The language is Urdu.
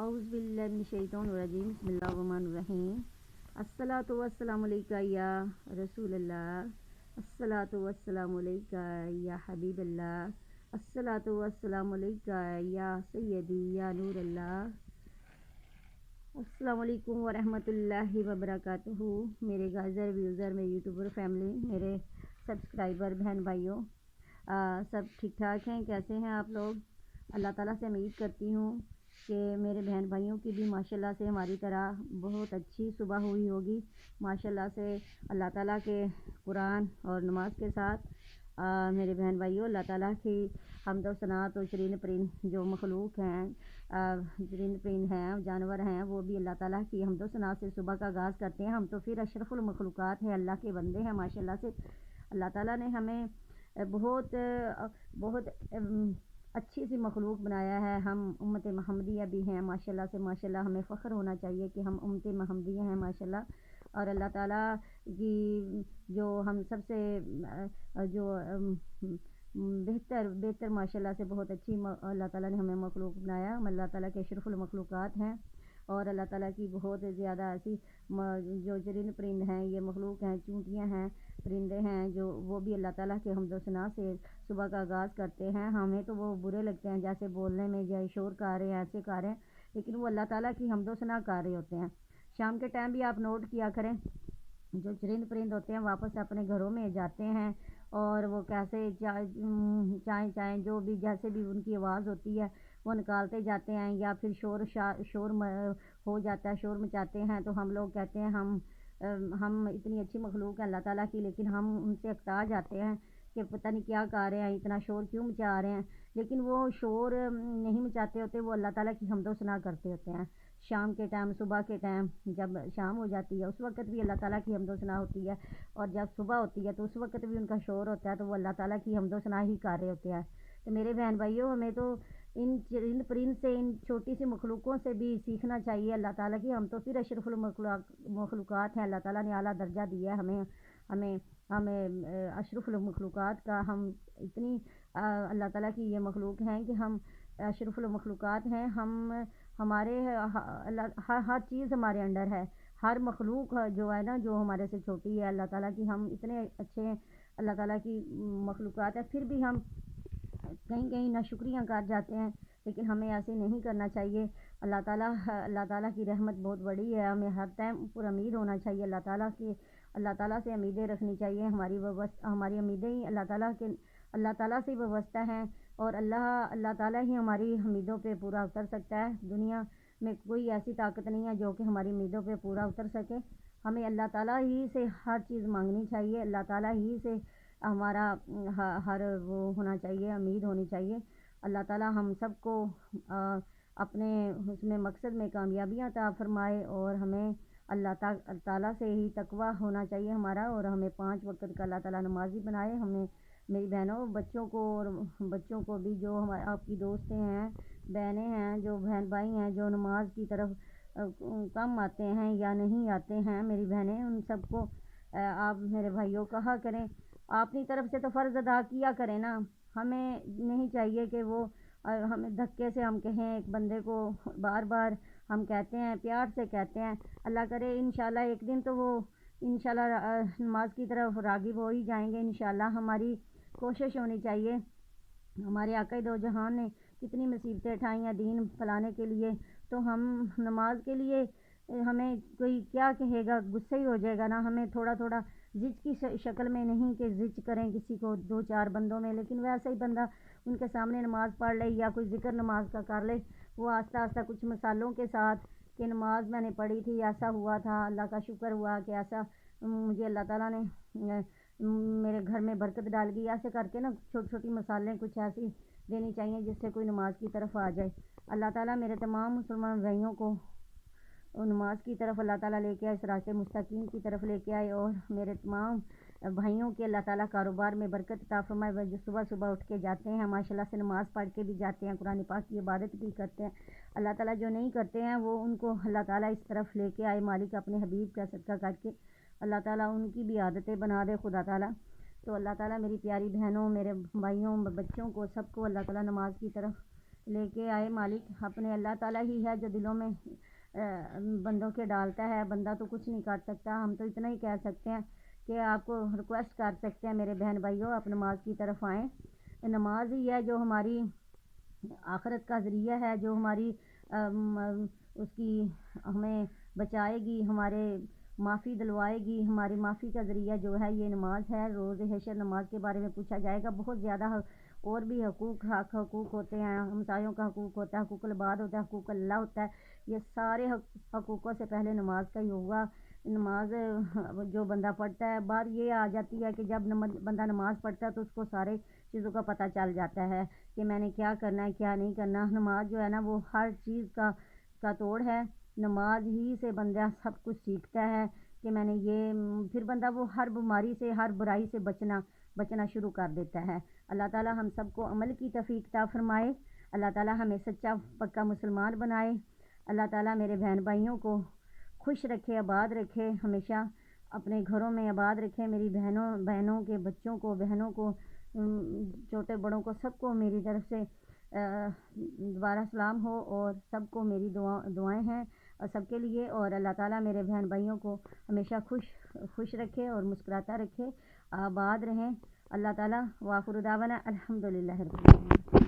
اعوذ باللہ من الشیطان الرجیم بسم اللہ الرحمن الرحیم الصلاۃ والسلام علیکہ یا رسول اللہ الصلاۃ والسلام علیکہ یا حبیب اللہ الصلاۃ والسلام علیکہ یا سیدی یا نور اللہ۔ السلام علیکم ورحمۃ اللہ وبرکاتہ۔ میرے گازر ویوزر، میرے یوٹیوبر فیملی، میرے سبسکرائبر بہن بھائیوں، سب ٹھیک ٹھاک ہیں؟ کیسے ہیں آپ لوگ؟ اللہ تعالیٰ سے امید کرتی ہوں کہ میرے بہن بھائیوں کی بھی ماشاءاللہ سے ہماری طرح بہت اچھی صبح ہوئی ہوگی۔ ماشاءاللہ سے اللہ تعالیٰ کے قرآن اور نماز کے ساتھ میرے بہن بھائیوں، اللہ تعالیٰ کی حمد و ثنا و شرین پرند جو مخلوق ہیں، شرین پرند ہیں، جانور ہیں، وہ بھی اللہ تعالیٰ کی حمد و ثنا سے صبح کا آغاز کرتے ہیں۔ ہم تو پھر اشرف المخلوقات ہیں، اللہ کے بندے ہیں ماشاءاللہ سے۔ اللہ تعالیٰ نے ہمیں بہت اچھی سی مخلوق بنایا ہے۔ ہم امت محمدیہ بھی ہیں ماشاءاللہ سے۔ ماشاءاللہ ہمیں فخر ہونا چاہیے کہ ہم امت محمدیہ ہیں ماشاءاللہ۔ اور اللہ تعالیٰ کی جو ہم سب سے جو بہتر ماشاءاللہ سے بہت اچھی اللہ تعالیٰ نے ہمیں مخلوق بنایا۔ ہم اللہ تعالیٰ کے اشرف المخلوقات ہیں، اور اللہ تعالیٰ کی بہت زیادہ ایسی جو چرند پرند ہیں، یہ مخلوق ہیں، چونٹیاں ہیں، پرندے ہیں، جو وہ بھی اللہ تعالیٰ کے حمد و ثنا سے صبح کا آغاز کرتے ہیں۔ ہمیں تو وہ برے لگتے ہیں، جیسے بولنے میں جیسے شور کر رہے ہیں، ایسے کر رہے ہیں، لیکن وہ اللہ تعالیٰ کی حمد و ثنا کر رہے ہوتے ہیں۔ شام کے ٹائم بھی آپ نوٹ کیا کریں، جو چرند پرند ہوتے ہیں واپس اپنے گھروں میں جاتے ہیں، اور وہ کیسے چائیں جو بھی جیسے بھی ان کی آواز ہوتی ہے وہ نکالتے جاتے ہیں، یا پھر شور ہو جاتا ہے، شور مچاتے ہیں، تو ہم لوگ کہتے ہیں ہم اتنی اچھی مخلوق ہے اللہ تعالیٰ کی، لیکن ہم ان سے اکتا جاتے ہیں کہ پتہ نہیں کیا کر رہے ہیں، اتنا شور کیوں مچا رہے ہیں، لیکن وہ شور نہیں مچاتے ہوتے، وہ اللہ تعالیٰ کی حمد و ثنا کرتے ہوتے ہیں۔ شام کے ٹائم، صبح کے ٹائم، جب شام ہو جاتی ہے اس وقت بھی اللہ تعالیٰ کی حمد و ثنا ہوتی ہے، اور جب صبح ہوتی ہے تو اس وقت بھی ان کا شور ہوتا ہے، تو وہ اللہ تعالیٰ کی حمد و ثنا ہی کر رہے ہوتے ہیں۔ تو میرے بہن بھائیوں، ہمیں تو ان چرند پرند سے، ان چھوٹی سی مخلوقوں سے بھی سیکھنا چاہیے اللہ تعالیٰ کی۔ ہم تو پھر اشرف المخلوقات ہیں، اللہ تعالیٰ نے اعلیٰ درجہ دیا ہے ہمیں اشرف المخلوقات کا۔ ہم اتنی اللہ تعالیٰ کی یہ مخلوق ہیں کہ ہم اشرف المخلوقات ہیں۔ ہمارے ہر چیز ہمارے انڈر ہے، ہر مخلوق جو ہے نا، جو ہمارے سے چھوٹی ہے اللہ تعالیٰ کی، ہم اتنے اچھے اللہ تعالیٰ کی مخلوقات ہیں، پھر بھی ہم کہیں ناشکریاں کر جاتے ہیں، لیکن ہمیں ایسے نہیں کرنا چاہیے۔ اللہ تعالیٰ کی رحمت بہت بڑی ہے، ہمیں ہر ٹائم پر امید ہونا چاہیے اللہ تعالیٰ سے امیدیں رکھنی چاہیے۔ ہماری امیدیں ہی اللہ تعالیٰ سے وابستہ ہیں، اور اللہ تعالیٰ ہی ہماری امیدوں پہ پورا اتر سکتا ہے۔ دنیا میں کوئی ایسی طاقت نہیں ہے جو کہ ہماری امیدوں پہ پورا اتر سکے۔ ہمیں اللہ تعالیٰ ہی سے ہر چیز مانگنی چاہیے، اللہ تعالیٰ ہی سے ہمارا ہر وہ ہونا چاہیے، امید ہونی چاہیے۔ اللہ تعالیٰ ہم سب کو اپنے اس میں مقصد میں کامیابیاں عطا فرمائے، اور ہمیں اللہ تعالیٰ سے ہی تقویٰ ہونا چاہیے ہمارا، اور ہمیں 5 وقت کا اللہ تعالیٰ نمازی بنائے۔ ہمیں میری بہنوں، بچوں کو بھی، جو آپ کی دوستیں ہیں، بہنیں ہیں، جو بہن بھائی ہیں جو نماز کی طرف کم آتے ہیں یا نہیں آتے ہیں، میری بہنیں، ان سب کو آپ میرے بھائیوں کہا کریں، اپنی طرف سے تو فرض ادا کیا کریں نا۔ ہمیں نہیں چاہیے کہ وہ ہمیں دھکے سے ہم کہیں ایک بندے کو، بار بار ہم کہتے ہیں، پیار سے کہتے ہیں، اللہ کرے انشاءاللہ ایک دن تو وہ انشاءاللہ نماز کی طرف راغب ہو ہی جائیں گے انشاءاللہ۔ ہماری کوشش ہونی چاہیے۔ ہمارے آقا دو جہان نے کتنی مصیبتیں اٹھائی ہیں دین پھیلانے کے لیے، تو ہم نماز کے لیے ہمیں کوئی کیا کہے گا، غصہ ہی ہو جائے گا نا۔ ہمیں تھوڑا زج کی شکل میں نہیں کہ زج کریں کسی کو 2-4 بندوں میں، لیکن ویسے ہی بندہ ان کے سامنے نماز پڑھ لے، یا کوئی ذکر نماز کا کر لے، وہ آہستہ کچھ مثالوں کے ساتھ کہ نماز میں نے پڑھی تھی، ایسا ہوا تھا، اللہ کا شکر ہوا کہ ایسا مجھے اللہ تعالیٰ نے میرے گھر میں برکت ڈال گئی، ایسے کر کے نا چھوٹی چھوٹی مثالیں کچھ ایسی دینی چاہیے جس سے کوئی نماز کی طرف آ جائے۔ اللہ تعالیٰ میرے تمام مسلمان بھائیوں کو نماز کی طرف اللہ تعالیٰ لے کے آئے، صراط مستقیم کی طرف لے کے آئے، اور میرے تمام بھائیوں کے اللہ تعالیٰ کاروبار میں برکت عطا فرمائے۔ وہ جو صبح اٹھ کے جاتے ہیں ماشاءاللہ سے، نماز پڑھ کے بھی جاتے ہیں، قرآن پاک کی عبادت بھی کرتے ہیں، اللہ تعالیٰ جو نہیں کرتے ہیں وہ ان کو اللہ تعالیٰ اس طرف لے کے آئے، مالک اپنے حبیب کا صدقہ کر کے اللہ تعالیٰ ان کی بھی عادتیں بنا دے خدا تعالیٰ۔ تو اللہ تعالیٰ میری پیاری بہنوں، میرے بھائیوں، بچوں کو، سب کو اللہ تعالیٰ نماز کی طرف لے کے آئے مالک اپنے اللہ تعالیٰ ہی ہے جو دلوں میں بندوں کے ڈالتا ہے. بندہ تو کچھ نہیں کر سکتا. ہم تو اتنا ہی کہہ سکتے ہیں کہ آپ کو ریکویسٹ کر سکتے ہیں میرے بہن بھائیوں آپ نماز کی طرف آئیں. نماز ہی ہے جو ہماری آخرت کا ذریعہ ہے, جو ہماری اس کی ہمیں بچائے گی, ہمارے معافی دلوائے گی. ہماری معافی کا ذریعہ جو ہے یہ نماز ہے. روز حشر نماز کے بارے میں پوچھا جائے گا. بہت زیادہ اور بھی حقوق ہوتے ہیں. ہمسایوں کا حقوق ہوتا ہے, حقوق العباد ہوتا ہے, حقوق اللہ ہوتا ہے. یہ سارے حقوقوں سے پہلے نماز کا ہی ہوگا. نماز جو بندہ پڑھتا ہے, بات یہ آ جاتی ہے کہ جب بندہ نماز پڑھتا ہے تو اس کو سارے چیزوں کا پتہ چل جاتا ہے کہ میں نے کیا کرنا ہے کیا نہیں کرنا. نماز جو ہے نا وہ ہر چیز کا توڑ ہے. نماز ہی سے بندہ سب کچھ سیکھتا ہے کہ میں نے یہ, پھر بندہ وہ ہر بیماری سے ہر برائی سے بچنا شروع کر دیتا ہے. اللہ تعالی ہم سب کو عمل کی توفیق عطا فرمائے. اللہ تعالی ہمیں سچا پکا مسلمان بنائے. اللہ تعالی میرے بہن بھائیوں کو خوش رکھے, آباد رکھے, ہمیشہ اپنے گھروں میں آباد رکھے. میری بہنوں کے بچوں کو, بہنوں کو, چھوٹے بڑوں کو, سب کو میری طرف سے دوبارہ سلام ہو, اور سب کو میری دعائیں ہیں اور سب کے لیے. اور اللہ تعالیٰ میرے بہن بھائیوں کو ہمیشہ خوش رکھے اور مسکراتا رکھے, آباد رہیں. اللہ تعالیٰ. وآخر دعوانا الحمدللہ رب العالمین.